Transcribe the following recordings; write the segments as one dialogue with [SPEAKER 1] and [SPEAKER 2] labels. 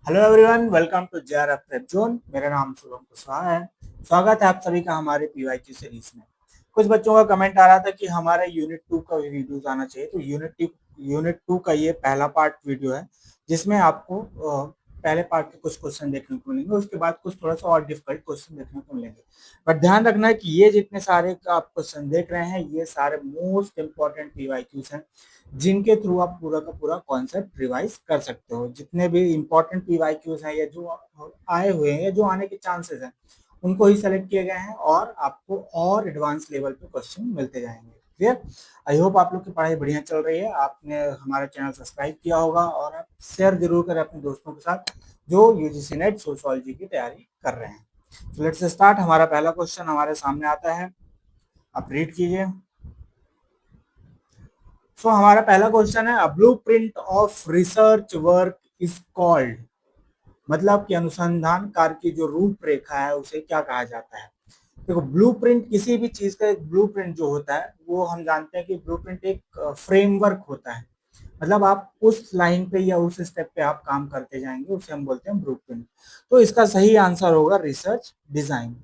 [SPEAKER 1] Hello everyone, welcome to JRF prep zone. मेरा नाम शुभम कुशवाहा है। स्वागत है आप सभी का हमारे पीवाईक्यू सीरीज में। कुछ बच्चों का कमेंट आ रहा था कि हमारे यूनिट 2 का वीडियोस आना चाहिए, तो यूनिट 2 का ये पहला पार्ट वीडियो है, जिसमें आपको पहले पार्ट के कुछ क्वेश्चन देखने को मिलेंगे, उसके बाद कुछ थोड़ा सा और डिफिकल्ट क्वेश्चन देखने को मिलेंगे। बट ध्यान रखना है कि ये जितने सारे आप क्वेश्चन देख रहे हैं, ये सारे मोस्ट इंपॉर्टेंट पीवाईक्यूज हैं, जिनके थ्रू आप पूरा का पूरा कॉन्सेप्ट रिवाइज कर सकते हो। जितने भी इंपॉर्टेंट पीवाईक्यूज हैं या जो आए हुए हैं या जो आने के चांसेस हैं, उनको ही सेलेक्ट किए गए हैं और आपको और एडवांस लेवल पे क्वेश्चन मिलते जाएंगे। क्लियर? आई होप आप लोग की पढ़ाई बढ़िया चल रही है। आपने हमारा चैनल सब्सक्राइब किया होगा और आप शेयर जरूर करें अपने दोस्तों के साथ जो यूजीसी नेट सोशियोलॉजी की तैयारी कर रहे हैं। तो लेट्स स्टार्ट। हमारा पहला क्वेश्चन हमारे सामने आता है, आप रीड कीजिए। सो हमारा पहला क्वेश्चन है, a blueprint of research work is called. मतलब कि अनुसंधान कार्य की जो रूपरेखा है उसे क्या कहा जाता है। देखो, ब्लूप्रिंट किसी भी चीज का एक ब्लूप्रिंट जो होता है वो हम जानते हैं कि ब्लूप्रिंट एक फ्रेमवर्क होता है। मतलब आप उस लाइन पे या उस स्टेप पे आप काम करते जाएंगे, उसे हम बोलते हैं ब्लूप्रिंट। तो इसका सही आंसर होगा रिसर्च डिजाइन।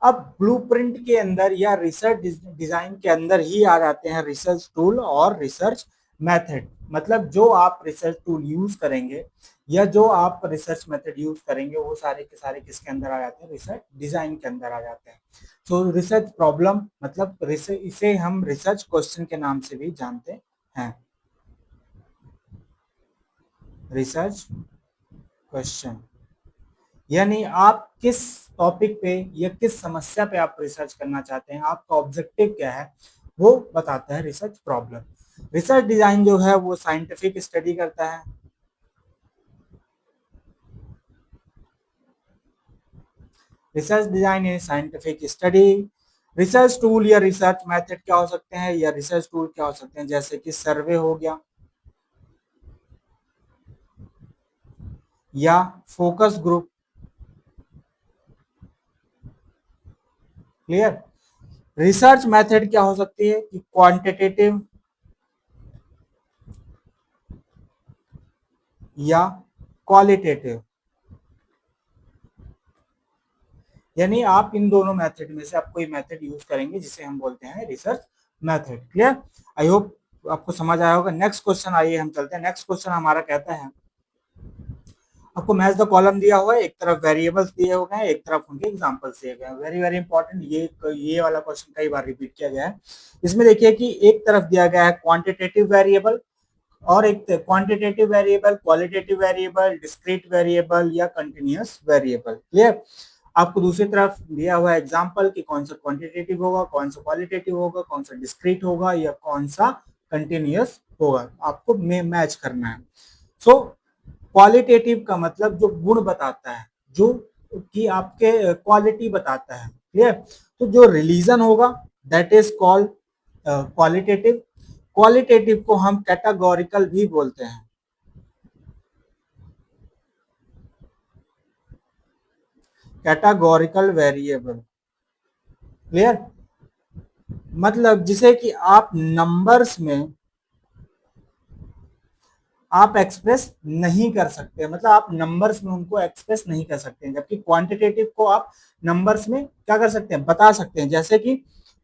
[SPEAKER 1] अब ब्लूप्रिंट के अंदर या रिसर्च डिजाइन के अंदर ही आ जाते हैं रिसर्च टूल और रिसर्च मेथड। मतलब जो आप रिसर्च टूल यूज करेंगे या जो आप रिसर्च मेथड यूज करेंगे, वो सारे के सारे किसके अंदर आ जाते हैं, रिसर्च डिजाइन के अंदर आ जाते हैं। तो रिसर्च प्रॉब्लम मतलब इसे हम रिसर्च क्वेश्चन के नाम से भी जानते हैं, रिसर्च क्वेश्चन। यानी आप किस टॉपिक पे या किस समस्या पे आप रिसर्च करना चाहते हैं, आपका ऑब्जेक्टिव क्या है, वो बताता है रिसर्च प्रॉब्लम। रिसर्च डिजाइन जो है वो साइंटिफिक स्टडी करता है। रिसर्च डिजाइन है साइंटिफिक स्टडी। रिसर्च टूल या रिसर्च मेथड क्या हो सकते हैं, या रिसर्च टूल क्या हो सकते हैं, जैसे कि सर्वे हो गया या focus group. Clear? Research method क्या हो सकती है कि क्वांटिटेटिव या क्वालिटेटिव। यानी आप इन दोनों मेथड में से आप कोई मेथड यूज करेंगे जिसे हम बोलते हैं रिसर्च मेथड। क्लियर? आई होप आपको समझ आया होगा। नेक्स्ट क्वेश्चन आइए हम चलते हैं। नेक्स्ट क्वेश्चन हमारा कहता है, आपको मैच द कॉलम दिया हुआ है, एक तरफ वेरिएबल्स दिए हुए हैं, एक तरफ उनके एग्जांपल्स दिए गए हैं। वेरी वेरी इंपॉर्टेंट, ये वाला क्वेश्चन कई बार रिपीट किया गया है। इसमें देखिए कि एक तरफ दिया गया है क्वांटिटेटिव वेरिएबल और एक quantitative variable, qualitative variable, discrete variable या कंटिन्यूअस वेरिएबल। क्लियर? आपको दूसरी तरफ दिया हुआ एग्जांपल कि कौन सा क्वांटिटेटिव होगा, कौन सा क्वालिटेटिव होगा, कौन सा डिस्क्रीट होगा या कौन सा कंटिन्यूअस होगा। आपको मैच करना है। सो क्वालिटेटिव का मतलब जो गुण बताता है, जो कि आपके क्वालिटी बताता है। क्लियर? तो जो रिलीजन होगा that is called qualitative. Qualitative को हम कैटेगोरिकल भी बोलते हैं। Categorical variable. क्लियर? मतलब जिसे कि आप नंबर्स में आप एक्सप्रेस नहीं कर सकते, मतलब आप नंबर्स में उनको एक्सप्रेस नहीं कर सकते हैं, जबकि क्वांटिटेटिव को आप नंबर्स में क्या कर सकते हैं, बता सकते हैं। जैसे कि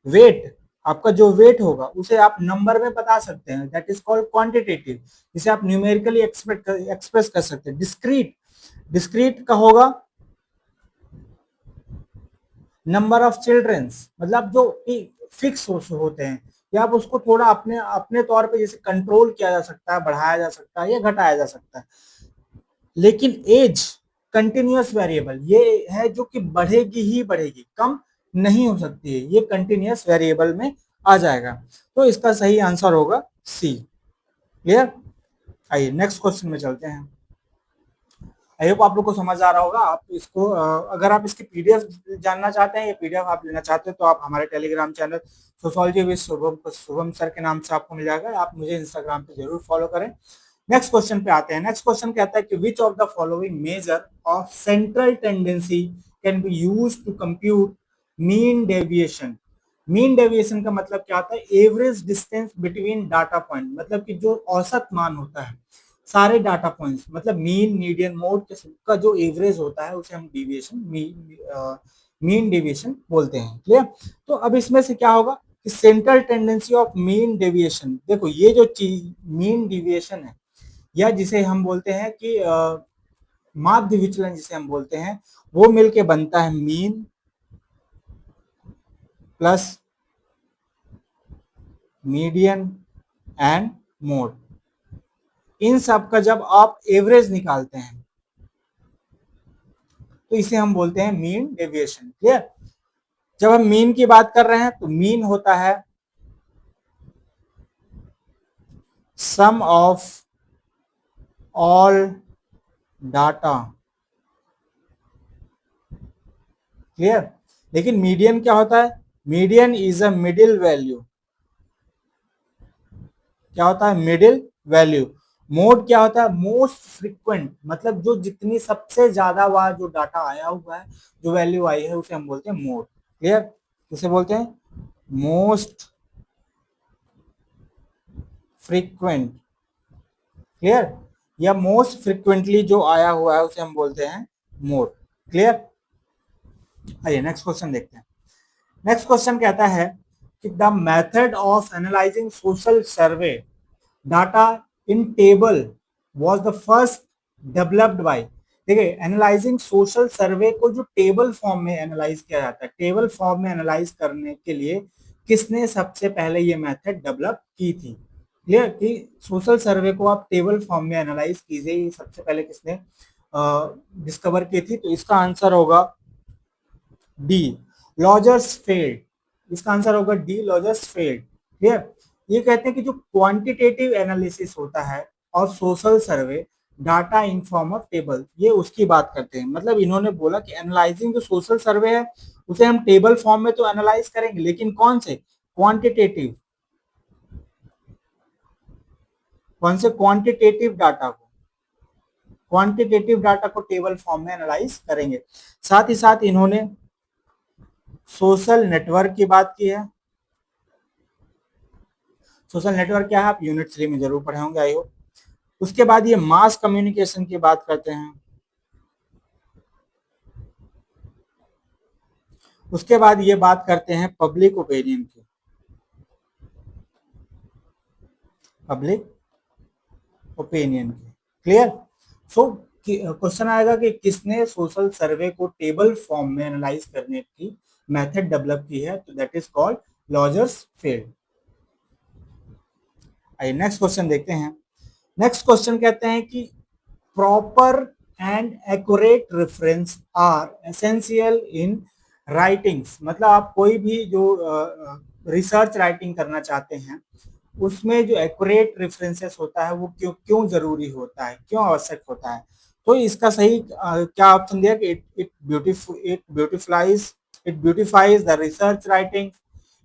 [SPEAKER 1] वेट, आपका जो वेट होगा उसे आप नंबर में बता सकते हैं, दैट इज कॉल्ड क्वांटिटेटिव, जिसे आप न्यूमेरिकली एक्सप्रेस कर सकते हैं। डिस्क्रीट, डिस्क्रीट का होगा नंबर ऑफ चिल्ड्रंस, मतलब जो फिक्स होते हैं, या आप उसको थोड़ा अपने अपने तौर पे जैसे कंट्रोल किया जा सकता है, बढ़ाया जा सकता है या घटाया जा सकता है। लेकिन एज कंटिन्यूअस वेरिएबल ये है जो कि बढ़ेगी ही बढ़ेगी, कम नहीं हो सकती है, ये कंटिन्यूअस वेरिएबल में आ जाएगा। तो इसका सही आंसर होगा सी। क्लियर? आइए नेक्स्ट क्वेश्चन में चलते हैं। आई होप आप लोग को समझ आ रहा होगा। आप इसको अगर आप इसकी पीडीएफ जानना चाहते हैं या पीडीएफ आप लेना चाहते हैं, तो आप हमारे Telegram channel sociology with Shubham sir के नाम से आपको मिल जाएगा। आप मुझे इंस्टाग्राम पे जरूर फॉलो करें। नेक्स्ट क्वेश्चन पे आते हैं। नेक्स्ट क्वेश्चन कहता है कि which of the following measure of central tendency can be use to compute mean deviation. Mean deviation का मतलब क्या होता है, average distance between data point, मतलब कि जो औसत मान होता है सारे डाटा पॉइंट्स, मतलब मीन, मीडियन, मोड का जो एवरेज होता है उसे हम डेविएशन, मीन डेविएशन बोलते हैं। क्लियर? तो अब इसमें से क्या होगा कि central tendency of mean deviation, देखो ये जो चीज मीन डेविएशन है, या जिसे हम बोलते हैं कि माध्य विचलन जिसे हम बोलते हैं, वो मिलके बनता है mean plus median and mode. इन सब का जब आप एवरेज निकालते हैं तो इसे हम बोलते हैं मीन डेविएशन। क्लियर? जब हम मीन की बात कर रहे हैं तो मीन होता है सम ऑफ ऑल डाटा। क्लियर? लेकिन मीडियन क्या होता है? Median is a middle value. क्या होता है? Middle value. मोड क्या होता है? मोस्ट फ्रीक्वेंट, मतलब जो जितनी सबसे ज्यादा बार जो डाटा आया हुआ है, जो वैल्यू आई है, उसे हम बोलते हैं मोड। क्लियर? उसे बोलते हैं मोस्ट फ्रीक्वेंट। क्लियर? या मोस्ट फ्रीक्वेंटली जो आया हुआ है उसे हम बोलते हैं मोड। क्लियर? आइए नेक्स्ट क्वेश्चन देखते हैं। नेक्स्ट क्वेश्चन कहता है कि the method of analysing social survey data in table was the first developed by. देखिए, एनालाइजिंग सोशल सर्वे को जो टेबल फॉर्म में एनालाइज किया जाता है, टेबल फॉर्म में एनालाइज करने के लिए किसने सबसे पहले ये मेथड डेवलप की थी? क्लियर? कि सोशल सर्वे को आप टेबल फॉर्म में एनालाइज कीजिए, ये सबसे पहले किसने डिस्कवर की थी? तो इसका आंसर होगा डी, लॉजर्स फेल्ड। इसका आंसर होगा डी, लॉजर्स फेल्ड। क्लियर? ये कहते हैं कि जो क्वांटिटेटिव एनालिसिस होता है और social survey data in form of table, ये उसकी बात करते हैं। मतलब इन्होंने बोला कि एनालाइजिंग जो सोशल सर्वे है उसे हम टेबल फॉर्म में तो एनालाइज करेंगे, लेकिन कौन से? क्वांटिटेटिव। कौन से? क्वांटिटेटिव डाटा को, क्वांटिटेटिव डाटा को टेबल फॉर्म में एनालाइज करेंगे। साथ ही साथ इन्होंने सोशल नेटवर्क की बात की है। सोशल नेटवर्क क्या है आप यूनिट 3 में जरूर पढ़े होंगे, आई होप। उसके बाद ये मास कम्युनिकेशन की बात करते हैं। उसके बाद ये बात करते हैं पब्लिक ओपिनियन की, पब्लिक ओपिनियन की। क्लियर? सो क्वेश्चन आएगा कि किसने सोशल सर्वे को टेबल फॉर्म में एनालाइज करने की मेथड डेवलप की है? तो that is called lodgers field. आइए नेक्स्ट क्वेश्चन देखते हैं। नेक्स्ट क्वेश्चन कहते हैं कि proper and accurate reference are essential in writings. मतलब आप कोई भी जो रिसर्च राइटिंग करना चाहते हैं उसमें जो एक्यूरेट रेफरेंसेस होता है वो क्यों क्यों जरूरी होता है, क्यों आवश्यक होता है? तो इसका सही क्या ऑप्शन दिया कि it beautifies the research writing,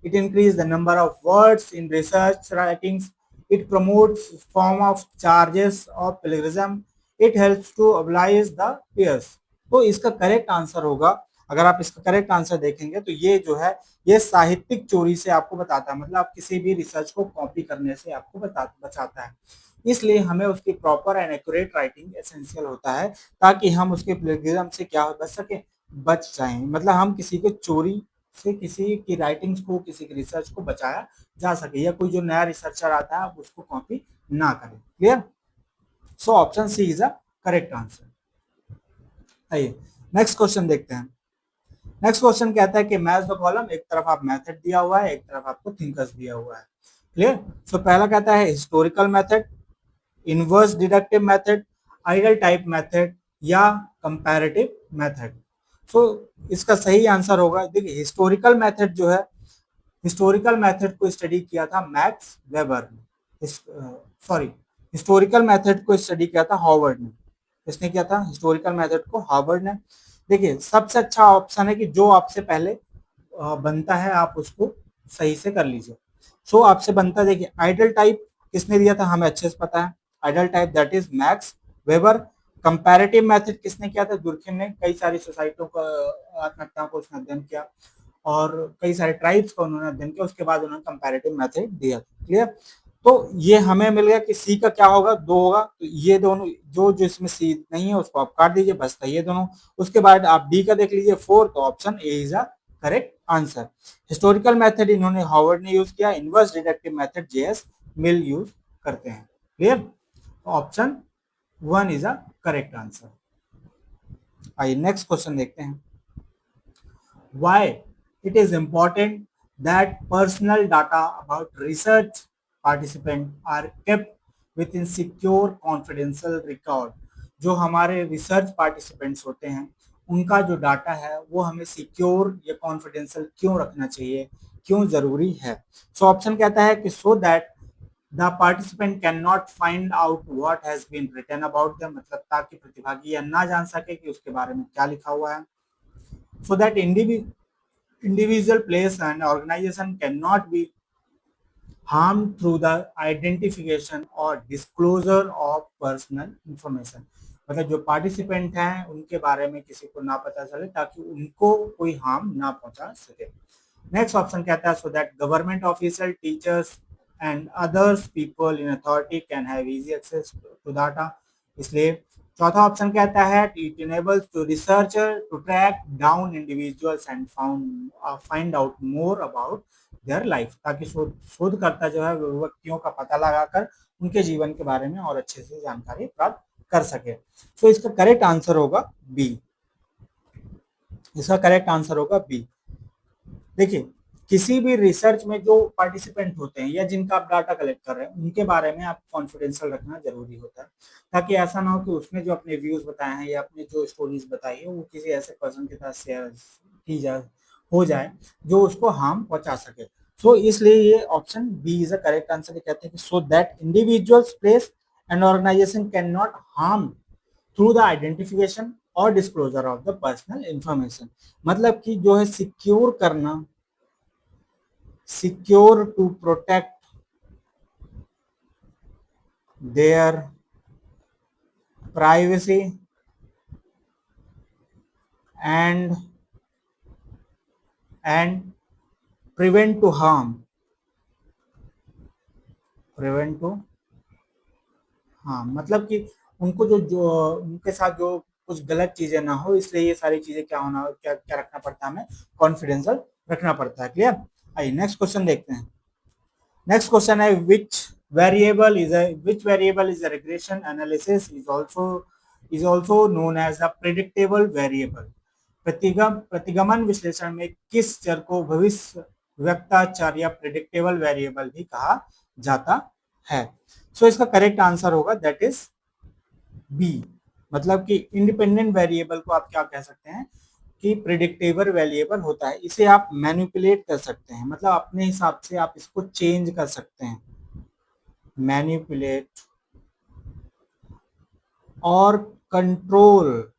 [SPEAKER 1] it increase the number of words in research writings, it promotes form of charges of plagiarism, it helps to oblige the peers। तो इसका करेक्ट आंसर होगा, अगर आप इसका करेक्ट आंसर देखेंगे तो ये जो है ये साहित्यिक चोरी से आपको बताता है, मतलब आप किसी भी रिसर्च को कॉपी करने से आपको बचाता है। इसलिए हमें उसकी proper and accurate writing essential होता है, ताकि हम उसके प्लेगियरिज्म से क्या बच सके, बच जाएं। मतलब हम किसी के चोरी से किसी की राइटिंग्स को, किसी की रिसर्च को बचाया जा सके, या कोई जो नया रिसर्चर आता है आप उसको कॉपी ना करें। Clear? So option C is a correct answer. आइए नेक्स्ट क्वेश्चन देखते हैं। नेक्स्ट क्वेश्चन कहता है कि मैच द कॉलम। एक तरफ आप मेथड दिया हुआ है, एक तरफ आपको थिंकर्स दिया हुआ है। क्लियर? सो पहला कहता है historical method, inverse deductive method, ideal type method या कंपैरेटिव मेथड। सो इसका सही आंसर होगा, देखिए हिस्टोरिकल मेथड जो है, हिस्टोरिकल मेथड को स्टडी किया था मैक्स वेबर ने, सॉरी हिस्टोरिकल मेथड को स्टडी किया था हार्वर्ड ने। किसने किया था हिस्टोरिकल मेथड को? हार्वर्ड ने। देखिए सबसे अच्छा ऑप्शन है कि जो आपसे पहले बनता है आप उसको सही से कर लीजिए। सो आपसे बनता है, देखिए आइडल टाइप किसने दिया था हमें अच्छे से पता है, ideal type that is Max Weber. Comparative method किसने किया था? दुर्खिम ने। कई सारी सोसाइटियों को, आत्महत्याओं को उसने अध्ययन किया और कई सारे ट्राइब्स का उन्होंने अध्ययन किया, उसके बाद उन्होंने कंपैरेटिव मेथड दिया। क्लियर? तो ये हमें मिल गया कि सी का क्या होगा, 2 होगा। तो ये दोनों जो जो इसमें सी नहीं है उसको आप काट दीजिए, बचता ये दोनों। उसके बाद आप डी का देख लीजिए 4, तो option A is a correct answer. Historical method इन्होंने हार्वर्ड ने यूज किया, इनवर्स डिडक्टिव मेथड जेएस मिल यूज करते हैं। Clear? Option 1 is a correct answer. आइए नेक्स्ट क्वेश्चन देखते हैं। Why it is important that personal data about research participant are kept within secure confidential record। जो हमारे research participants होते हैं उनका जो डाटा है वो हमें सिक्योर या कॉन्फिडेंशियल क्यों रखना चाहिए, क्यों जरूरी है? सो ऑप्शन कहता है कि so that the participant can not find out what has been written about them, मतलब ताकि प्रतिभागी यह ना जान सके कि उसके बारे में क्या लिखा हुआ है। So that individual place and organization cannot be harmed through the identification or disclosure of personal information। मतलब जो पार्टिसिपेंट हैं उनके बारे में किसी को ना पता चले ताकि उनको कोई हार्म ना पहुंचा सके। नेक्स्ट ऑप्शन कहता है so that government official, teachers and others people in authority can have easy access to data. इसलिए चौथा ऑप्शन कहता है it enables to researcher to track down individuals and find out more about their life, ताकि शोधकर्ता जो है व्यक्तियों का पता लगाकर उनके जीवन के बारे में और अच्छे से जानकारी प्राप्त कर सके। सो इसका करेक्ट आंसर होगा बी। इसका करेक्ट आंसर होगा बी। देखिए किसी भी रिसर्च में जो पार्टिसिपेंट होते हैं या जिनका आप डाटा कलेक्ट कर रहे हैं उनके बारे में आप कॉन्फिडेंशियल रखना जरूरी होता है, ताकि ऐसा ना हो कि उसने जो अपने व्यूज बताए हैं या अपने जो स्टोरीज बताई है वो किसी ऐसे पर्सन के साथ शेयर की जाए हो जाए जो उसको हार्म पहुंचा सके। सो इसलिए ये option B is a correct answer. कहते हैं कि so that individuals, place and organisation can not harm through the identification और disclosure of the personal information. मतलब कि जो है सिक्योर करना, secure to protect their privacy and prevent to harm, prevent to harm। मतलब कि उनको जो उनके साथ जो कुछ गलत चीजें ना हो, इसलिए ये सारी चीजें क्या होना, क्या क्या रखना पड़ता है, हमें कॉन्फिडेंशियल रखना पड़ता है। क्लियर? आइए नेक्स्ट क्वेश्चन देखते हैं। नेक्स्ट क्वेश्चन है which variable is a regression analysis is also known as a predictable variable। प्रतिगमन विश्लेषण में किस चर को भविष्य वक्ता चर या प्रिडिक्टेबल वेरिएबल भी कहा जाता है? सो इसका करेक्ट आंसर होगा दैट इज बी। मतलब कि इंडिपेंडेंट वेरिएबल को आप क्या कह सकते हैं कि प्रिडिक्टेबल वेरिएबल होता है। इसे आप मैनिपुलेट कर सकते हैं, मतलब अपने हिसाब से आप इसको चेंज कर सकते हैं। मैनिपुलेट और control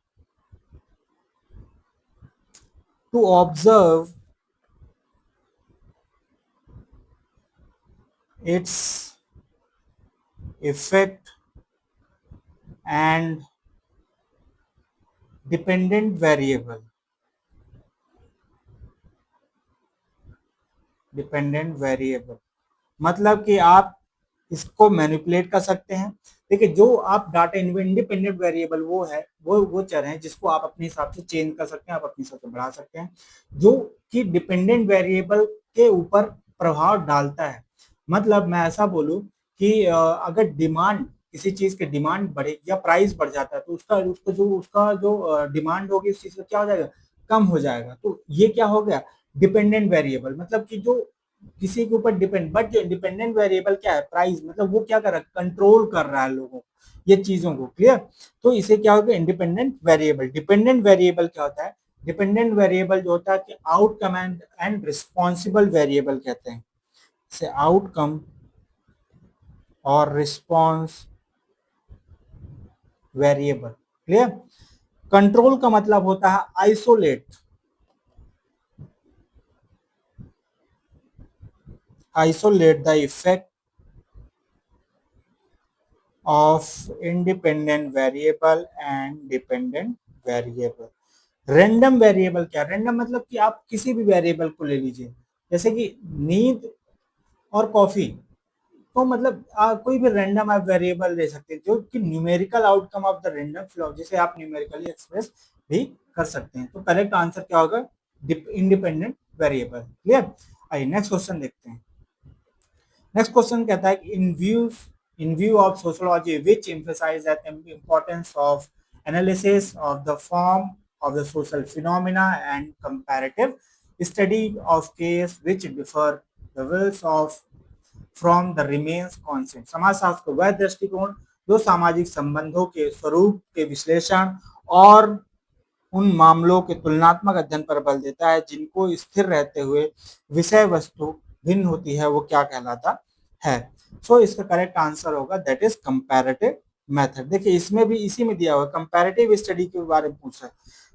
[SPEAKER 1] to observe its effect and dependent variable, dependent variable मतलब कि आप इसको मैनिपुलेट कर सकते हैं। देखिए जो आप डाटा इंडिपेंडेंट वेरिएबल वो है, वो चर है जिसको आप अपने हिसाब से चेंज कर सकते हैं, आप अपने हिसाब से बढ़ा सकते हैं, जो कि डिपेंडेंट वेरिएबल के ऊपर प्रभाव डालता है। मतलब मैं ऐसा बोलूं कि अगर डिमांड, किसी चीज के डिमांड बढ़े या प्राइस बढ़ जाता है तो उसका जो डिमांड होगी उस चीज का क्या हो जाएगा, कम हो जाएगा। तो ये क्या हो गया, डिपेंडेंट वेरिएबल। मतलब कि जो किसी के ऊपर डिपेंड, बट जो इंडिपेंडेंट वेरिएबल क्या है, प्राइस, मतलब वो क्या कर रहा है, कंट्रोल कर रहा है लोगों ये चीजों को। क्लियर? तो इसे क्या होगा, इंडिपेंडेंट वेरिएबल। डिपेंडेंट वेरिएबल क्या होता है, डिपेंडेंट वेरिएबल जो होता है कि आउटकम एंड रिस्पॉन्सिबल वेरिएबल कहते हैं इसे, आउटकम और रिस्पॉन्स वेरिएबल। क्लियर? कंट्रोल का मतलब होता है isolate, isolate the effect of independent variable and dependent variable। Random variable क्या, रैंडम मतलब कि आप किसी भी वेरिएबल को ले लीजिए, जैसे कि नींद और कॉफी, तो मतलब कोई भी रैंडम आप वेरिएबल ले सकते हैं जो कि numerical outcome of the random flow, जिसे आप न्यूमेरिकली एक्सप्रेस भी कर सकते हैं। तो करेक्ट आंसर क्या होगा? Independent variable. क्लियर? आइए नेक्स्ट क्वेश्चन देखते हैं। नेक्स्ट क्वेश्चन कहता है कि in view of sociology which emphasise that importance of analysis of the form of the social phenomena and comparative study of case which differ the wills of from the remains constant. समाजशास्त्र को वह दृष्टिकोण जो सामाजिक संबंधों के स्वरूप के विश्लेषण और उन मामलों के तुलनात्मक अध्ययन पर बल देता है जिनको स्थिर रहते हुए विषय वस्तु भिन्न होती है, वो क्या कहलाता है? सो इसका करेक्ट आंसर होगा दैट इज कंपैरेटिव मेथड। देखिए इसमें भी इसी में दिया हुआ कंपैरेटिव स्टडी के बारे में पूछा है,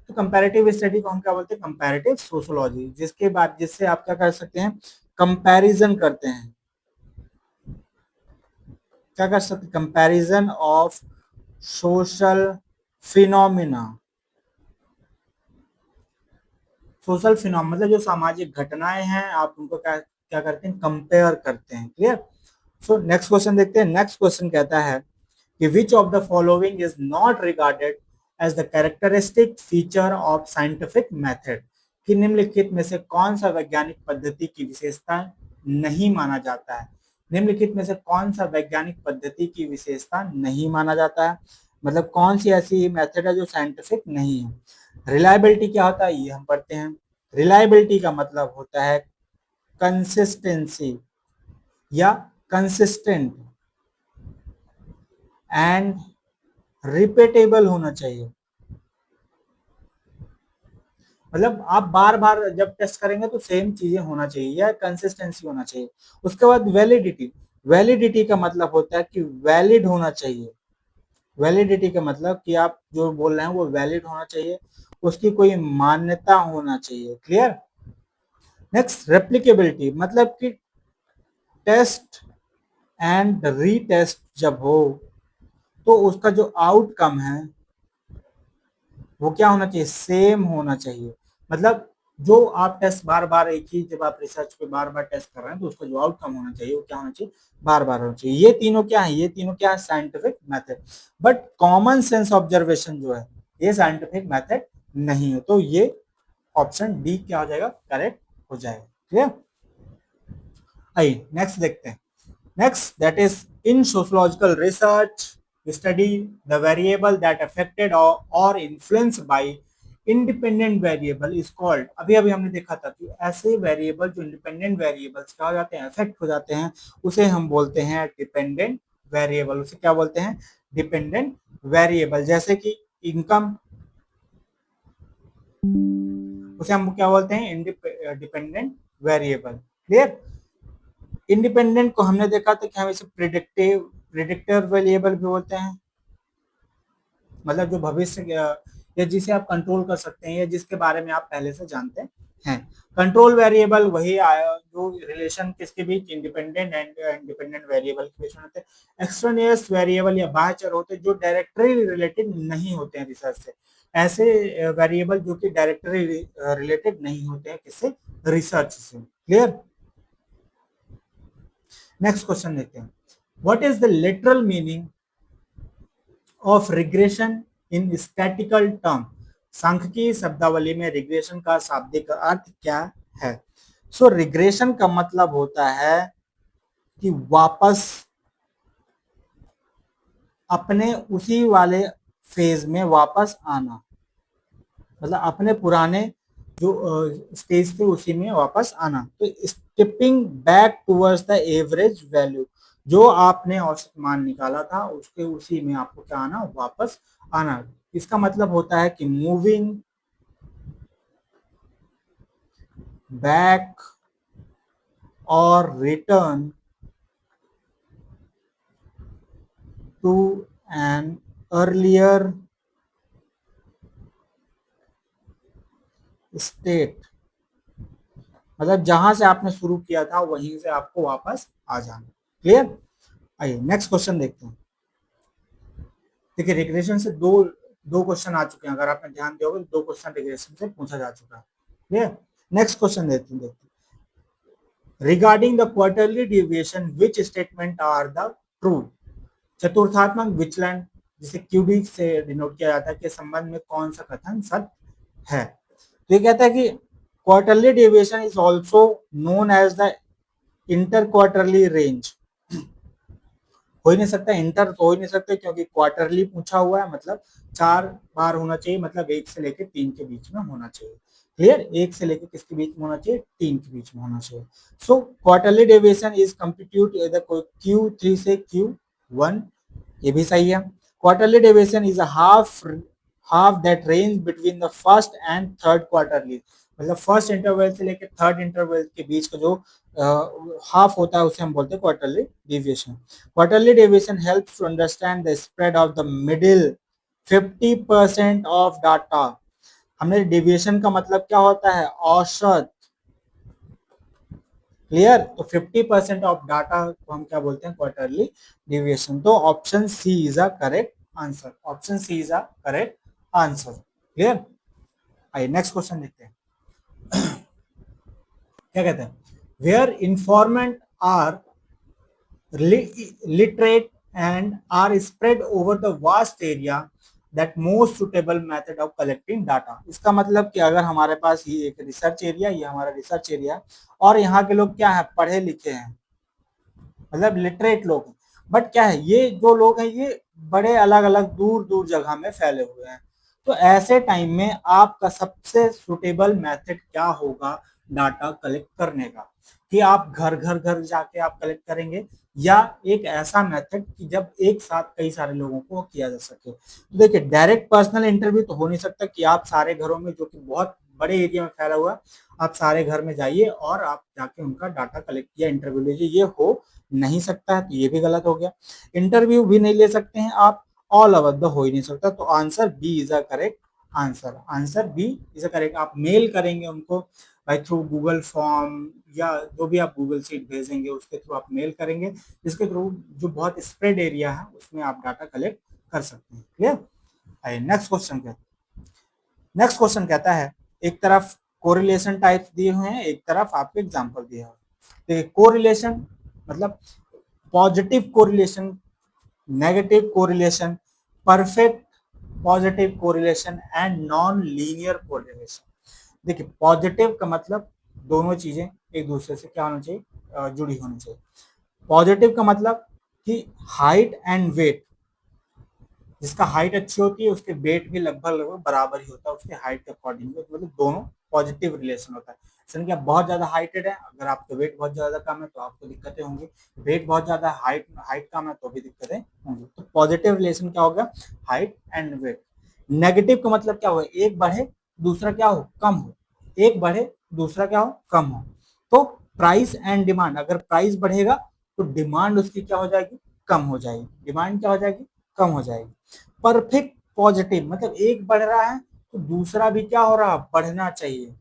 [SPEAKER 1] तो कंपैरेटिव स्टडी को हम क्या बोलते हैं? कंपैरेटिव सोशियोलॉजी, जिससे आप क्या कर सकते हैं? कंपैरिजन करते हैं। क्या कर सकते? Comparison of social phenomena. Social phenomena मतलब जो सामाजिक घटनाएं हैं, आप उनको क्या क्या करते हैं? कंपेयर करते हैं। क्लियर? सो नेक्स्ट क्वेश्चन देखते हैं। नेक्स्ट क्वेश्चन कहता है कि which of the following is not regarded as the characteristic feature of scientific method, कि निम्नलिखित में से कौन सा वैज्ञानिक पद्धति की विशेषता नहीं माना जाता है? निम्नलिखित में से कौन सा वैज्ञानिक पद्धति की विशेषता नहीं माना जाता है? मतलब कौन सी ऐसी मेथड है जो साइंटिफिक नहीं है? रिलायबिलिटी क्या होता है ये हम पढ़ते हैं। रिलायबिलिटी का मतलब होता है कंसिस्टेंसी या कंसिस्टेंट एंड रिपीटेबल होना चाहिए। मतलब आप बार बार जब टेस्ट करेंगे तो सेम चीजें होना चाहिए या कंसिस्टेंसी होना चाहिए। उसके बाद वैलिडिटी। वैलिडिटी का मतलब होता है कि वैलिड होना चाहिए। वैलिडिटी का मतलब कि आप जो बोल रहे हैं वो वैलिड होना चाहिए, उसकी कोई मान्यता होना चाहिए। क्लियर? नेक्स्ट रेप्लिकेबिलिटी, मतलब कि टेस्ट एंड रीटेस्ट जब हो तो उसका जो आउटकम है वो क्या होना चाहिए? सेम होना चाहिए। मतलब जो आप टेस्ट बार बार एक ही, जब आप रिसर्च पे बार बार टेस्ट कर रहे हैं तो उसका जो आउटकम होना चाहिए वो क्या होना चाहिए? बार बार होना चाहिए। ये तीनों क्या है? ये तीनों क्या है? Scientific method. But common sense observation जो है ये साइंटिफिक मेथड नहीं है, तो ये ऑप्शन डी क्या हो जाएगा? करेक्ट हो जाएगा। ठीक है? आइए नेक्स्ट देखते हैं। Next, that is in sociological research, we study the variable that affected or influenced by independent variable is called। अभी अभी हमने देखा था कि ऐसे वेरिएबल जो इंडिपेंडेंट वेरिएबल्स क्या हो जाते हैं? अफेक्ट हो जाते हैं, उसे हम बोलते हैं डिपेंडेंट वेरिएबल। उसे क्या बोलते हैं? Dependent variable. जैसे कि इनकम, उसे हम क्या बोलते हैं? Dependent variable. क्लियर? इंडिपेंडेंट को हमने देखा था कि हम इसे प्रिडिक्टर वेरिएबल भी बोलते हैं, मतलब जो भविष्य या जिसे आप कंट्रोल कर सकते हैं या जिसके बारे में आप पहले से जानते हैं। कंट्रोल वेरिएबल वही आया जो रिलेशन किसके बीच? इंडिपेंडेंट एंड इंडिपेंडेंट वेरिएबल के बीच में होते हैं। एक्सट्रेनियस वेरिएबल या बाह्य चर होते हैं जो डायरेक्टली रिलेटेड नहीं होते हैं रिसर्च से। ऐसे वेरिएबल जो कि डायरेक्टली रिलेटेड नहीं होते हैं किससे? रिसर्च से। क्लियर? नेक्स्ट क्वेश्चन देखते हैं। What is the literal meaning of regression in statistical term? सांख्यिकीय शब्दावली में रिग्रेशन का शाब्दिक अर्थ क्या है? सो रिग्रेशन का मतलब होता है कि वापस अपने उसी वाले फेज में वापस आना, मतलब अपने पुराने जो स्टेज थे उसी में वापस आना। तो stepping back towards the average value, जो आपने औसत मान निकाला था उसके उसी में आपको क्या आना? वापस आना। इसका मतलब होता है कि मूविंग बैक और return to an earlier state, मतलब जहां से आपने शुरू किया था वहीं से आपको वापस आ जाना। क्लियर? आइए नेक्स्ट क्वेश्चन देखते हैं। देखिए रिग्रेशन से दो दो क्वेश्चन आ चुके हैं, अगर आपने ध्यान दिया होगा तो दो क्वेश्चन रिग्रेशन से पूछा जा चुका है। क्लियर? नेक्स्ट क्वेश्चन देखते हैं। Regarding the quarterly deviation which statement are the true. चतुर्थात्मक विचलन जिसे क्यूबी से डिनोट किया जाता है के संबंध में कौन सा कथन सत्य है। तो ये कहता है कि quarterly deviation is also known as the inter quarterly range. हो ही नहीं सकता, इंटर तो हो ही नहीं सकता क्योंकि क्वार्टरली पूछा हुआ है, मतलब 4 बार होना चाहिए, मतलब 1 से लेकर 3 के बीच में होना चाहिए। क्लियर, 1 से लेकर किसके बीच में होना चाहिए, 3 के बीच में होना चाहिए। So quarterly deviation is compute Q3 से Q1, ये भी सही है। Quarterly deviation is half that range between the first and third quarterly, मतलब फर्स्ट इंटरवल से लेकर थर्ड इंटरवल के बीच का जो हाफ होता है उसे हम बोलते हैं quarterly deviation. Quarterly deviation helps to understand the spread of the middle 50% of data. हमने डेविएशन का मतलब क्या होता है, औसत। क्लियर, तो 50% ऑफ डाटा को हम क्या बोलते हैं, क्वार्टरली डेविएशन। तो option C is a correct answer, option C is a correct answer. Clear, आइए नेक्स्ट क्वेश्चन देखते हैं। क्या कहते हैं, where informant are literate and are spread over the vast area that most suitable method of collecting data। इसका मतलब कि अगर हमारे पास ये एक रिसर्च एरिया, ये हमारा रिसर्च एरिया, और यहाँ के लोग क्या है, पढ़े लिखे हैं, मतलब लिटरेट लोग, बट क्या है, ये जो लोग हैं ये बड़े अलग अलग दूर दूर जगह में फैले हुए हैं। तो ऐसे टाइम में आपका सबसे सुटेबल मेथड क्या होगा डाटा कलेक्ट करने का, कि आप घर घर घर जाके आप कलेक्ट करेंगे, या एक ऐसा मेथड कि जब एक साथ कई सारे लोगों को किया जा सके। तो देखिए, डायरेक्ट पर्सनल इंटरव्यू तो हो नहीं सकता कि आप सारे घरों में, जो कि बहुत बड़े एरिया में फैला हुआ, आप सारे घर में जाइए और आप जाके उनका डाटा कलेक्ट किया, इंटरव्यू लीजिए, ये हो नहीं सकता है, तो ये भी गलत हो गया। इंटरव्यू भी नहीं ले सकते हैं आप, ऑल ओवर द हो ही नहीं सकता, तो answer B is a correct answer, answer B is a correct. आप मेल करेंगे उनको बाय थ्रू गूगल फॉर्म, या जो भी आप गूगल सीट भेजेंगे उसके थ्रू आप मेल करेंगे, जिसके थ्रू जो बहुत स्प्रेड एरिया है उसमें आप डाटा कलेक्ट कर सकते हैं। क्लियर, नेक्स्ट क्वेश्चन क्या, नेक्स्ट क्वेश्चन कहता है, एक तरफ कोरिलेशन टाइप्स दिए हुए हैं, एक तरफ आपको एग्जांपल दिया हुआ है। देखिए, कोरिलेशन मतलब positive correlation, negative correlation, perfect positive correlation and non linear correlation. देखिए, पॉजिटिव का मतलब दोनों चीजें एक दूसरे से क्या होना चाहिए, जुड़ी होनी चाहिए। पॉजिटिव का मतलब कि हाइट एंड वेट, जिसका हाइट अच्छी होती है उसके वेट भी लगभग लगभग बराबर ही होता है उसके हाइट के अकॉर्डिंग, मतलब दोनों पॉजिटिव रिलेशन होता है। जैसे कि आप बहुत ज्यादा हाइटेड है, अगर आपका वेट बहुत ज्यादा कम है तो आपको दिक्कतें होंगी, वेट बहुत ज्यादा हाइट हाइट कम है तो भी दिक्कतें होंगी। तो पॉजिटिव रिलेशन क्या होगा, हाइट एंड वेट। नेगेटिव का मतलब क्या होगा, एक बढ़े दूसरा क्या हो, कम हो, एक बढ़े दूसरा क्या हो, कम हो। तो प्राइस एंड डिमांड, अगर प्राइस बढ़ेगा तो डिमांड उसकी क्या हो जाएगी, कम हो जाएगी, डिमांड क्या हो जाएगी, कम हो जाएगी। परफेक्ट पॉजिटिव मतलब एक बढ़ रहा है तो दूसरा भी क्या हो रहा है, बढ़ना चाहिए,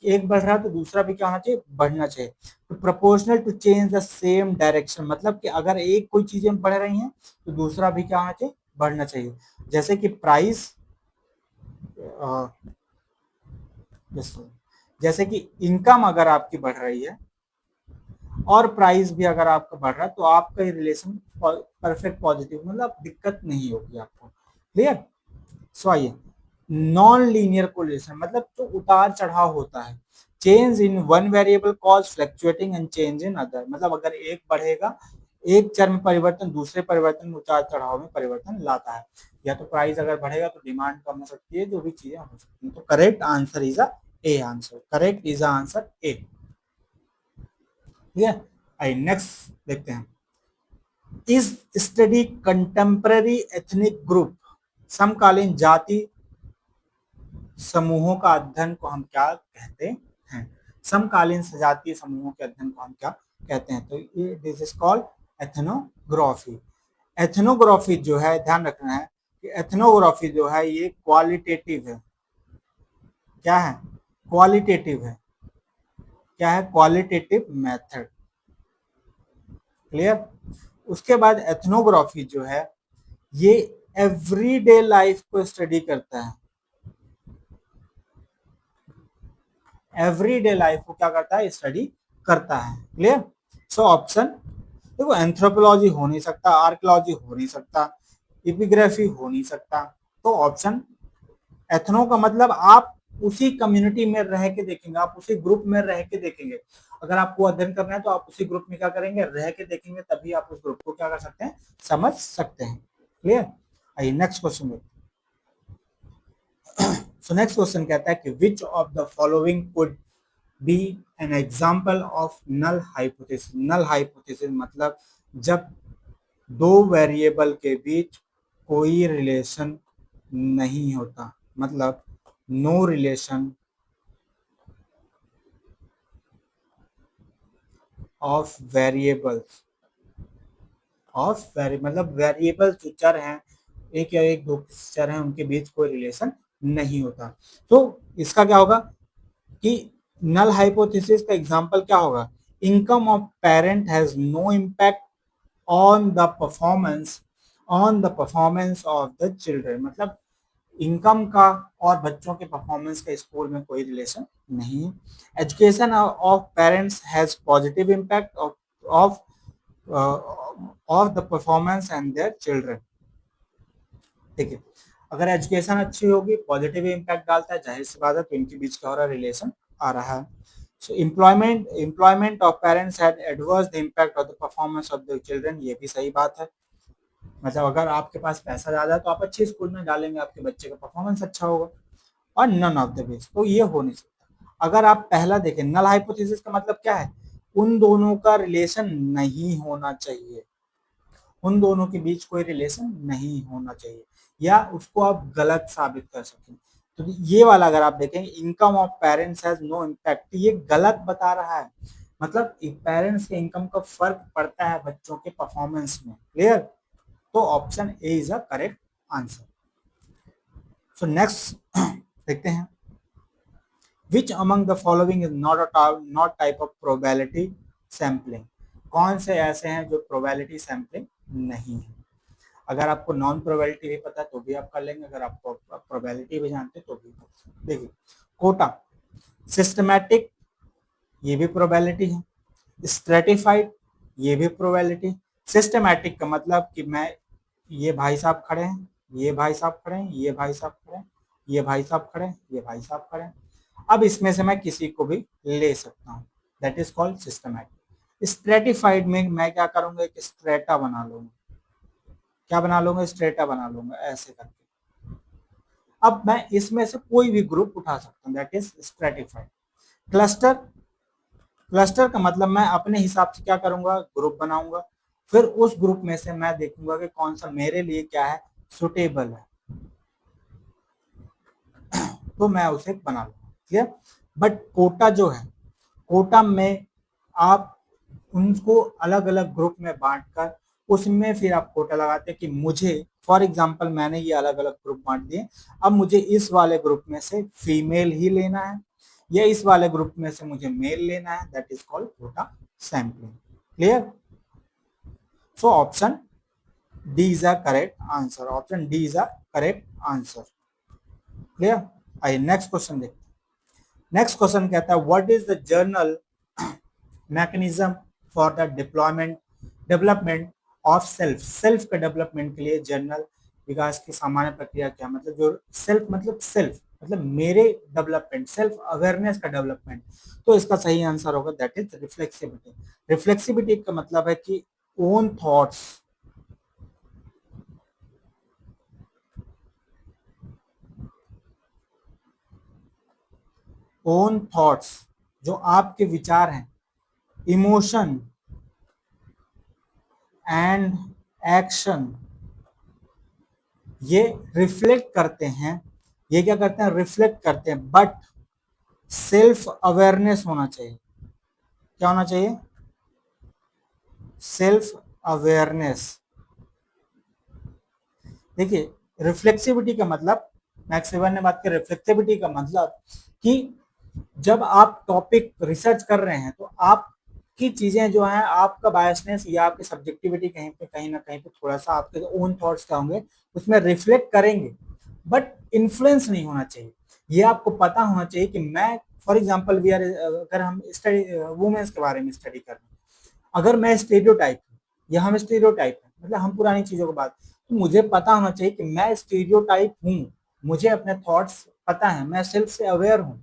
[SPEAKER 1] एक बढ़ रहा है तो दूसरा भी क्या होना चाहिए, बढ़ना चाहिए। तो proportional to change the same direction, मतलब कि अगर एक कोई चीजें बढ़ रही हैं तो दूसरा भी क्या होना चाहिए, बढ़ना चाहिए। जैसे कि प्राइस, जैसे कि इनकम अगर आपकी बढ़ रही है और प्राइस भी अगर आपका बढ़ रहा है तो आपका रिलेशन परफेक्ट पॉजिटिव, मतलब दिक्कत नहीं होगी आपको। क्लियर, सो आइए, नॉन लीनियर कोरिलेशन मतलब जो उतार चढ़ाव होता है, change in one variable cause fluctuating and change in other, मतलब अगर एक बढ़ेगा, एक चर में परिवर्तन दूसरे परिवर्तन में, उतार चढ़ाव में परिवर्तन लाता है। या तो प्राइस अगर बढ़ेगा तो डिमांड कम हो सकती है, जो भी चीजें हो सकती है। तो correct answer is a A answer, correct is answer A. ठीक है, आइए नेक्स्ट देखते हैं। Is study contemporary ethnic group, समकालीन जाति समूहों का अध्ययन को हम क्या कहते हैं, समकालीन सजातीय समूहों के अध्ययन को हम क्या कहते हैं, तो ये this is called ethnography. Ethnography जो है, ध्यान रखना है कि एथनोग्राफी जो है ये क्वालिटेटिव है, क्या है, क्वालिटेटिव है, क्या है, क्वालिटेटिव मेथड। क्लियर, उसके बाद एथनोग्राफी जो है ये एवरीडे लाइफ को स्टडी करता है, एवरीडे लाइफ को क्या करता है, स्टडी करता है। क्लियर? सो ऑप्शन देखो, एंथ्रोपोलॉजी हो नहीं सकता, आर्कियोलॉजी हो नहीं सकता, एपिग्राफी हो नहीं सकता, तो ऑप्शन एथनो का मतलब आप उसी कम्युनिटी में रह के देखेंगे, आप उसी ग्रुप में रह के देखेंगे। अगर आपको अध्ययन करना है तो आप उसी ग्रुप में क्या करेंगे, रह के देखेंगे, तभी आप उस ग्रुप को क्या कर सकते हैं, समझ सकते हैं। क्लियर? आइए नेक्स्ट क्वेश्चन देखते हैं। सो नेक्स्ट क्वेश्चन कहता है कि which of the following could be an example of null hypothesis. Null hypothesis मतलब जब दो वेरिएबल के बीच कोई रिलेशन नहीं होता, मतलब नो रिलेशन ऑफ वेरिएबल्स, मतलब वेरिएबल्स जो चर हैं, एक या एक दो चर हैं, उनके बीच कोई रिलेशन नहीं होता। तो इसका क्या होगा कि नल हाइपोथेसिस का एग्जांपल क्या होगा, income of parent has no impact on the performance of the children, मतलब इनकम का और बच्चों के परफॉर्मेंस का स्कूल में कोई रिलेशन नहीं है। Education of parents has positive impact of the performance and their children. ठीक है, अगर एजुकेशन अच्छी होगी, पॉजिटिव इम्पैक्ट डालता है, जाहिर सी बात है, तो इनके बीच का हो रहा रिलेशन आ रहा है। So employment of parents had adverse the impact of the performance of the children, ये भी सही बात है। मतलब अगर आपके पास पैसा ज्यादा है तो आप अच्छे स्कूल में डालेंगे, आपके बच्चे का परफॉर्मेंस अच्छा होगा, और नन ऑफ द बेस, तो ये हो नहीं सकता। अगर आप पहला देखें, नल हाइपोथेसिस का मतलब क्या है, उन दोनों का रिलेशन नहीं होना चाहिए, उन दोनों के बीच कोई रिलेशन नहीं होना चाहिए, या उसको आप गलत साबित कर सकें। तो ये वाला अगर आप देखें, income of parents has no impact, ये गलत बता रहा है, मतलब पेरेंट्स के इनकम का फर्क पड़ता है बच्चों के परफॉर्मेंस में। क्लियर? तो option A is a correct answer. So next देखते हैं, which among the following is not type of probability sampling, कौन से ऐसे हैं जो प्रोबेबिलिटी सैम्पलिंग नहीं है। अगर आपको नॉन प्रोबेबिलिटी भी पता है तो भी आप कर लेंगे, अगर आपको प्रोबेबिलिटी भी जानते तो भी। देखिए, कोटा, सिस्टमैटिक, ये भी प्रोबेबिलिटी है, स्ट्रेटिफाइड, ये भी प्रोबेबिलिटी। सिस्टमैटिक का मतलब कि मैं, ये भाई साहब खड़े हैं, ये भाई साहब खड़े हैं, ये भाई साहब खड़े हैं, ये भाई साहब खड़े हैं, ये भाई साहब खड़े हैं, अब इसमें से मैं किसी को भी ले सकता हूँ, that is called systematic. Stratified में मैं क्या करूंगा, एक स्ट्रेटा बना लूंगा, क्या बना लूंगा, स्ट्रेटा बना लूंगा ऐसे करके। अब मैं इसमें से कोई भी ग्रुप उठा सकता हूँ, that is stratified. Cluster, cluster का मतलब मैं अपने हिसाब से क्या करूंगा, ग्रुप बनाऊंगा, फिर उस ग्रुप में से मैं देखूंगा कि कौन सा मेरे लिए क्या है, सुटेबल है, तो मैं उसे बना लूंगा। ठीक है? बट कोटा जो है, कोटा में आप उनको अलग अलग ग्रुप में बांटकर उसमें फिर आप कोटा लगाते हैं कि मुझे, फॉर एग्जांपल मैंने ये अलग अलग ग्रुप बांट दिए, अब मुझे इस वाले ग्रुप में से फीमेल ही लेना है, या इस वाले ग्रुप में से मुझे मेल लेना है, that is called quota sampling. Clear? So option D is a correct answer, option D is a correct answer. Clear? आइए नेक्स्ट क्वेश्चन देखते हैं। नेक्स्ट क्वेश्चन कहता है, what is the journal mechanism for the development of self. Self के development के लिए journal विकास की सामान्य प्रक्रिया क्या, मतलब जो सेल्फ मतलब मेरे डेवलपमेंट, सेल्फ अवेयरनेस का डेवलपमेंट, तो इसका सही आंसर होगा दैट इज रिफ्लेक्सिविटी। रिफ्लेक्सिविटी का मतलब है कि ओन थॉट्स, ओन थॉट्स, जो आपके विचार हैं, इमोशन एंड एक्शन, ये रिफ्लेक्ट करते हैं, ये क्या करते हैं, रिफ्लेक्ट करते हैं, बट सेल्फ अवेयरनेस होना चाहिए। क्या होना चाहिए? Self awareness. देखिए, रिफ्लेक्सिविटी का मतलब, मैक्स वेबर ने बात की, रिफ्लेक्सिविटी का मतलब कि जब आप टॉपिक रिसर्च कर रहे हैं तो आपकी चीजें जो है, आपका बायसनेस या आपकी सब्जेक्टिविटी कहीं ना कहीं पे थोड़ा सा आपके ओन थॉट्स क्या होंगे, उसमें रिफ्लेक्ट करेंगे, बट इन्फ्लुएंस नहीं होना चाहिए। ये आपको पता होना चाहिए कि मैं फॉर एग्जाम्पल वी आर, अगर हम स्टडी वुमेन्स के बारे में स्टडी कर रहे हैं, अगर मैं स्टीरियोटाइप हूँ या हम स्टीरियोटाइप है, मतलब हम पुरानी चीजों को बात, तो मुझे पता होना चाहिए कि मैं स्टीरियोटाइप हूँ, मुझे अपने थॉट्स पता है, मैं सेल्फ से अवेयर हूँ,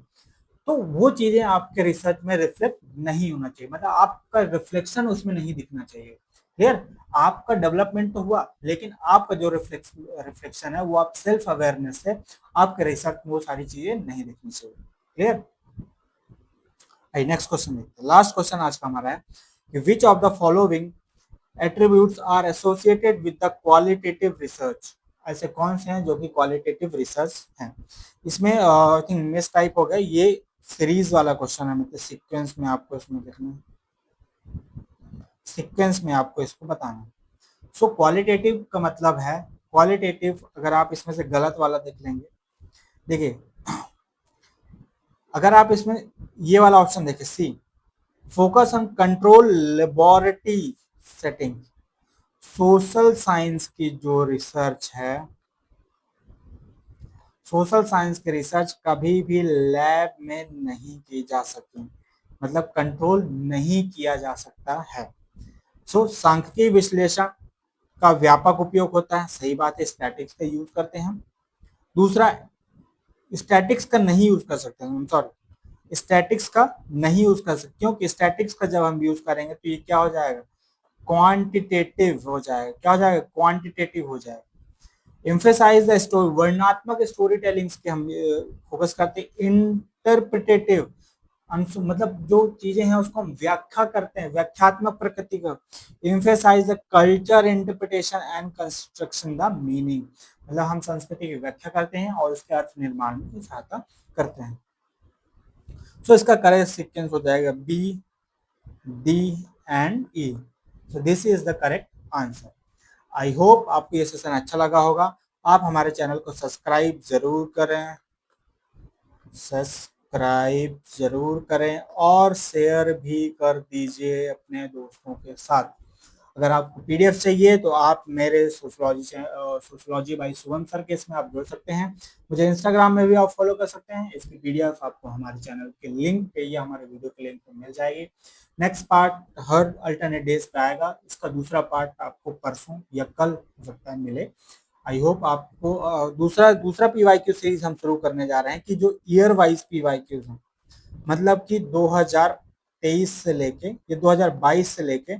[SPEAKER 1] तो वो चीजें आपके रिसर्च में रिफ्लेक्ट नहीं होना चाहिए, मतलब आपका रिफ्लेक्शन उसमें नहीं दिखना चाहिए। क्लियर? आपका डेवलपमेंट तो हुआ, लेकिन आपका जो रिफ्लेक्शन है वो आप सेल्फ अवेयरनेस से आपके रिसर्च में वो सारी चीजें नहीं दिखनी चाहिए। क्लियर? नेक्स्ट क्वेश्चन देखते हैं, लास्ट क्वेश्चन आज का हमारा है कि which of the following attributes are associated with the qualitative research, ऐसे कौन से हैं जो कि क्वालिटेटिव रिसर्च हैं। इसमें आई थिंक मिस टाइप हो गया, ये सीरीज वाला क्वेश्चन है, मतलब सीक्वेंस में आपको इसमें देखना है, सीक्वेंस में आपको इसको बताना है। सो क्वालिटेटिव का मतलब है, क्वालिटेटिव अगर आप इसमें से गलत वाला देख लेंगे, देखिए अगर आप इसमें ये वाला ऑप्शन देखें C, focus on control laboratory setting, social science की जो रिसर्च है, सोशल साइंस की रिसर्च कभी भी लैब में नहीं की जा सकती, मतलब कंट्रोल नहीं किया जा सकता है। सो सांख्यिकीय विश्लेषण का व्यापक उपयोग होता है, सही बात है, स्टैटिक्स का यूज करते हैं। दूसरा, स्टैटिक्स का नहीं यूज कर सकते हैं, सॉरी, स्टैटिक्स का नहीं यूज कर सकते, क्योंकि स्टैटिक्स का जब हम यूज करेंगे तो ये क्या हो जाएगा, क्वांटिटेटिव हो जाएगा, क्या हो जाएगा, क्वांटिटेटिव हो जाएगा। एम्फेसाइज द स्टोरी, वर्णनात्मक स्टोरी टेलिंग्स के हम फोकस करते हैं। इंटरप्रिटेटिव, मतलब जो चीजें हैं उसको हम व्याख्या करते हैं, व्याख्यात्मक प्रकृति का। Emphasise the culture interpretation and construction the meaning, मतलब हम संस्कृति की व्याख्या करते हैं और उसके अर्थ निर्माण में सहायता करते हैं। सो इसका करेक्ट सीक्वेंस हो जाएगा B, D and E. So this is the correct answer. I hope आपको ये सेशन अच्छा लगा होगा। आप हमारे चैनल को सब्सक्राइब जरूर करें, सब्सक्राइब जरूर करें और शेयर भी कर दीजिए अपने दोस्तों के साथ। अगर आपको पीडीएफ चाहिए तो आप मेरे सोशलॉजी बाई शुभम सर के इसमें आप जुड़ सकते हैं। मुझे इंस्टाग्राम में भी आप फॉलो कर सकते हैं। इसकी पीडीएफ आपको हमारे चैनल के लिंक पे या हमारे वीडियो के लिंक पे मिल जाएगी। नेक्स्ट पार्ट हर अल्टरनेट डेज पे आएगा, इसका दूसरा पार्ट आपको परसों या कल हो सकता है मिले। आई होप आपको दूसरा दूसरा पीवाईक्यू सीरीज हम शुरू करने जा रहे हैं कि जो ईयर वाइज पीवाईक्यूज हैं, मतलब कि 2023 से लेके ये 2022 से लेके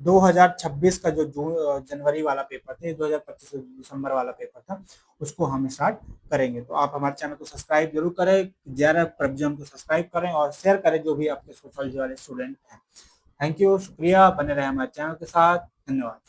[SPEAKER 1] 2026 का जो जून जनवरी वाला पेपर था, 2025 दिसंबर वाला पेपर था, उसको हम स्टार्ट करेंगे। तो आप हमारे चैनल को सब्सक्राइब जरूर करें, ज्यादा प्रभजम को सब्सक्राइब करें और शेयर करें जो भी आपके सोशल वाले स्टूडेंट हैं। थैंक यू, शुक्रिया, बने रहे हमारे चैनल के साथ, धन्यवाद।